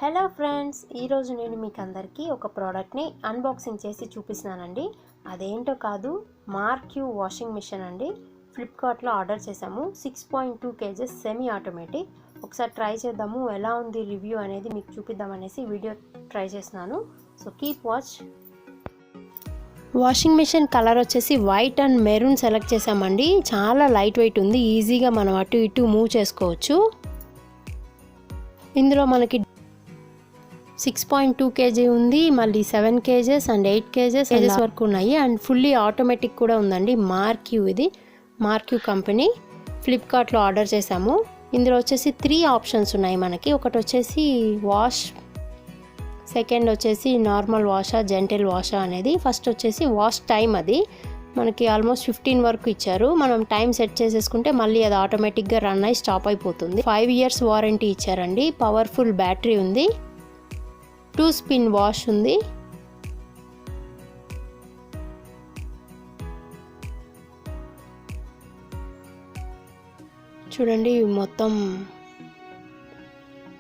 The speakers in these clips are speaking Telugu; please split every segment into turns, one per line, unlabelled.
హలో ఫ్రెండ్స్, ఈరోజు నేను మీకు అందరికీ ఒక ప్రోడక్ట్ని అన్బాక్సింగ్ చేసి చూపిస్తున్నానండి. అదేంటో కాదు, మార్క్యూ వాషింగ్ మిషన్ అండి. ఫ్లిప్కార్ట్లో ఆర్డర్ చేసాము. 6.2 kg సెమీ ఆటోమేటిక్. ఒకసారి ట్రై చేద్దాము, ఎలా ఉంది రివ్యూ అనేది మీకు చూపిద్దామనేసి వీడియో ట్రై చేస్తున్నాను. So keep watch. Washing machine colour వచ్చేసి వైట్ అండ్ మెరూన్ సెలెక్ట్ చేసామండి. చాలా లైట్ వెయిట్ ఉంది, ఈజీగా మనం అటు ఇటు మూవ్ చేసుకోవచ్చు. ఇందులో మనకి 6.2 kg ఉంది, మళ్ళీ 7 kg అండ్ 8 kg వరకు ఉన్నాయి. అండ్ ఫుల్లీ ఆటోమేటిక్ కూడా ఉందండి. మార్క్యూ, ఇది మార్క్యూ కంపెనీ. ఫ్లిప్కార్ట్లో ఆర్డర్ చేసాము. ఇందులో వచ్చేసి 3 ఆప్షన్స్ ఉన్నాయి మనకి. ఒకటి వచ్చేసి వాష్, సెకండ్ వచ్చేసి నార్మల్ వాషా, జెంటిల్ వాషా అనేది. ఫస్ట్ వచ్చేసి వాష్ టైం, అది మనకి ఆల్మోస్ట్ 15 వరకు ఇచ్చారు. మనం టైం సెట్ చేసేసుకుంటే మళ్ళీ అది ఆటోమేటిక్గా రన్ అయ్యి స్టాప్ అయిపోతుంది. 5 years వారంటీ ఇచ్చారండి. పవర్ఫుల్ బ్యాటరీ ఉంది. 2 spin వాష్ ఉంది. చూడండి, మొత్తం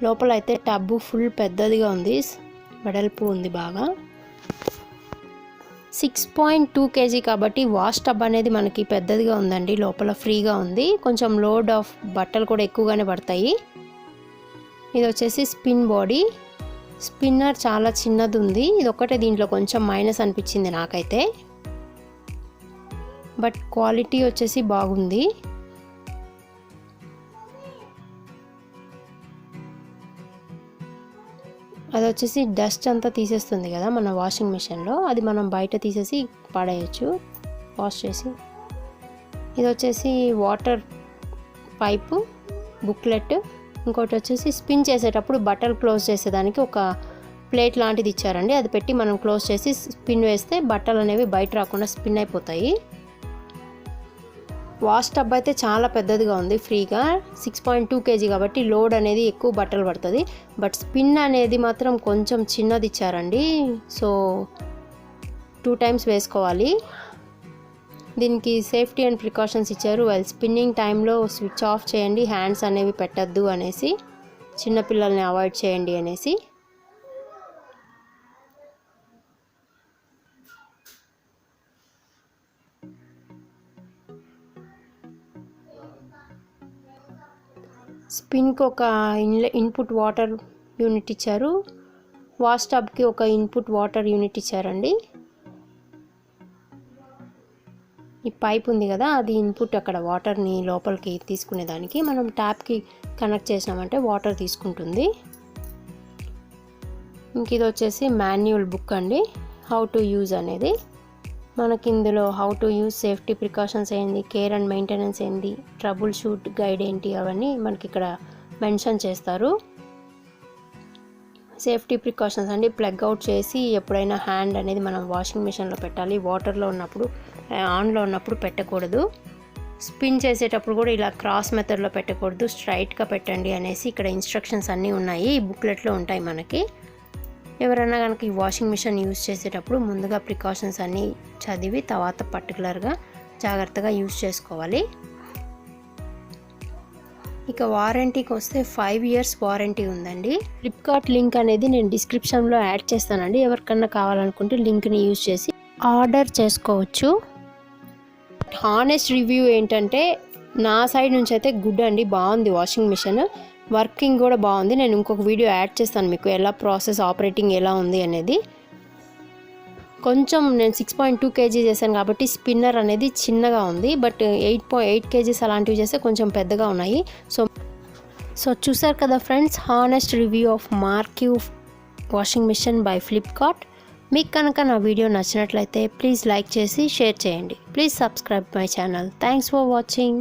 లోపల అయితే టబ్బు ఫుల్ పెద్దదిగా ఉంది, వెడల్పు ఉంది బాగా. 6.2 kg కాబట్టి వాష్ టబ్ అనేది మనకి పెద్దదిగా ఉందండి. లోపల ఫ్రీగా ఉంది. కొంచెం లోడ్ ఆఫ్ బట్టలు కూడా ఎక్కువగానే పడతాయి. ఇది వచ్చేసి స్పిన్ బాడీ. స్పిన్నర్ చాలా చిన్నది ఉంది. ఇది ఒక్కటే దీంట్లో కొంచెం మైనస్ అనిపించింది నాకైతే, బట్ క్వాలిటీ వచ్చేసి బాగుంది. అది వచ్చేసి డస్ట్ అంతా తీసేస్తుంది కదా మన వాషింగ్ మిషన్లో, అది మనం బయట తీసేసి పడేయచ్చు వాష్ చేసి. ఇది వచ్చేసి వాటర్ పైపు, బుక్లెట్. ఇంకోటి వచ్చేసి స్పిన్ చేసేటప్పుడు బట్టలు క్లోజ్ చేసేదానికి ఒక ప్లేట్ లాంటిది ఇచ్చారండి. అది పెట్టి మనం క్లోజ్ చేసి స్పిన్ వేస్తే బట్టలు అనేవి బయట రాకుండా స్పిన్ అయిపోతాయి. వాష్ టబ్ అయితే చాలా పెద్దదిగా ఉంది, ఫ్రీగా 6.2 kg కాబట్టి లోడ్ అనేది ఎక్కువ బట్టలు పడుతుంది. బట్ స్పిన్ అనేది మాత్రం కొంచెం చిన్నది ఇచ్చారండి. సో 2 times వేసుకోవాలి. దీనికి సేఫ్టీ అండ్ ప్రికాషన్స్ ఇచ్చారు. వైల్ స్పిన్నింగ్ టైంలో స్విచ్ ఆఫ్ చేయండి, హ్యాండ్స్ అనేవి పెట్టద్దు అనేసి, చిన్నపిల్లల్ని అవాయిడ్ చేయండి అనేసి. స్పిన్కి ఒక ఇన్పుట్ వాటర్ యూనిట్ ఇచ్చారు. వాష్ టబ్కి ఒక ఇన్పుట్ వాటర్ యూనిట్ ఇచ్చారండి. ఈ పైప్ ఉంది కదా, అది ఇన్పుట్, అక్కడ వాటర్ని లోపలికి తీసుకునేదానికి. మనం ట్యాప్కి కనెక్ట్ చేసినామంటే వాటర్ తీసుకుంటుంది. ఇంక ఇది వచ్చేసి మాన్యువల్ బుక్ అండి, హౌ టు యూజ్ అనేది. మనకి ఇందులో how to use, safety precautions ఏంది, కేర్ అండ్ మెయింటెనెన్స్ ఏంది, ట్రబుల్ షూట్ గైడ్ ఏంటి, అవన్నీ మనకి ఇక్కడ మెన్షన్ చేస్తారు. సేఫ్టీ ప్రికాషన్స్ అండి, ప్లగ్ అవుట్ చేసి ఎప్పుడైనా హ్యాండ్ అనేది మనం వాషింగ్ మిషన్లో పెట్టాలి. వాటర్లో ఉన్నప్పుడు, ఆన్లో ఉన్నప్పుడు పెట్టకూడదు. స్పిన్ చేసేటప్పుడు కూడా ఇలా క్రాస్ మెథడ్లో పెట్టకూడదు, స్ట్రైట్గా పెట్టండి అనేసి ఇక్కడ ఇన్స్ట్రక్షన్స్ అన్నీ ఉన్నాయి, ఈ బుక్లెట్లో ఉంటాయి మనకి. ఎవరైనా కనుక ఈ వాషింగ్ మిషన్ యూజ్ చేసేటప్పుడు ముందుగా ప్రికాషన్స్ అన్నీ చదివి తర్వాత పర్టికులర్గా జాగ్రత్తగా యూజ్ చేసుకోవాలి. ఇక వారంటీకి వస్తే 5 years వారంటీ ఉందండి. ఫ్లిప్కార్ట్ లింక్ అనేది నేను డిస్క్రిప్షన్లో యాడ్ చేస్తానండి. ఎవరికన్నా కావాలనుకుంటే లింక్ని యూజ్ చేసి ఆర్డర్ చేసుకోవచ్చు. హానెస్ట్ రివ్యూ ఏంటంటే, నా సైడ్ నుంచి అయితే గుడ్ అండి, బాగుంది వాషింగ్ మిషన్. వర్కింగ్ కూడా బాగుంది. నేను ఇంకొక వీడియో యాడ్ చేస్తాను మీకు, ఎలా ప్రాసెస్, ఆపరేటింగ్ ఎలా ఉంది అనేది. కొంచెం నేను 6.2 kg చేశాను కాబట్టి స్పిన్నర్ అనేది చిన్నగా ఉంది, బట్ 8.8 kg అలాంటివి చేస్తే కొంచెం పెద్దగా ఉన్నాయి. సో చూసారు కదా friends, honest review of Marq washing machine by Flipkart. మీకు కనుక నా వీడియో నచ్చినట్లయితే ప్లీజ్ లైక్ చేసి షేర్ చేయండి. Please subscribe my channel. Thanks for watching.